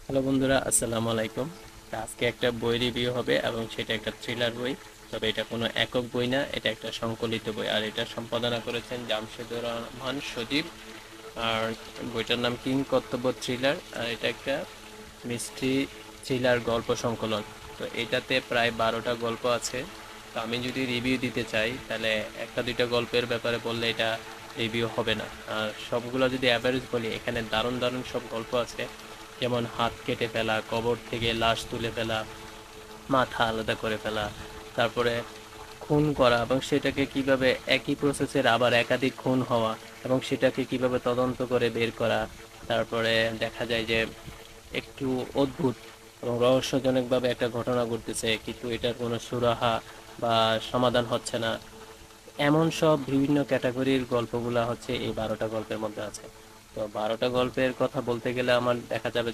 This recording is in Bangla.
হ্যালো বন্ধুরা, আসসালামু আলাইকুম। আজকে একটা বই রিভিউ হবে এবং সেটা একটা থ্রিলার বই। তবে এটা কোনো একক বই না, এটা একটা সংকলিত বই, আর এটা সম্পাদনা করেছেন জামশেদুর রহমান সজীব। আর বইটার নাম কিং কর্তব্য থ্রিলার, আর এটা একটা মিস্ট্রি থ্রিলার গল্প সংকলন। তো এটাতে প্রায় 12টা গল্প আছে। তো আমি যদি রিভিউ দিতে চাই তাহলে একটা দুইটা গল্পের ব্যাপারে বললে এটা রিভিউ হবে না। আর সবগুলো যদি অ্যাভারেজ বলি, এখানে দারুণ দারুণ সব গল্প আছে। যেমন হাত কেটে ফেলা, কবর থেকে লাশ তুলে ফেলা, মাথা আলাদা করে ফেলা, তারপরে খুন করা এবং সেটাকে কিভাবে একই প্রসেসের আবার একাধিক খুন হওয়া এবং সেটাকে কিভাবে তদন্ত করে বের করা। তারপরে দেখা যায় যে একটু অদ্ভুত এবং রহস্যজনকভাবে একটা ঘটনা ঘটতেছে, কিন্তু এটার কোনো সুরাহা বা সমাধান হচ্ছে না। এমন সব বিভিন্ন ক্যাটাগরির গল্পগুলা হচ্ছে এই 12টা গল্পের মধ্যে আছে। তো 12টা গল্পের কথা বলতে গেলে আমার দেখা যাবে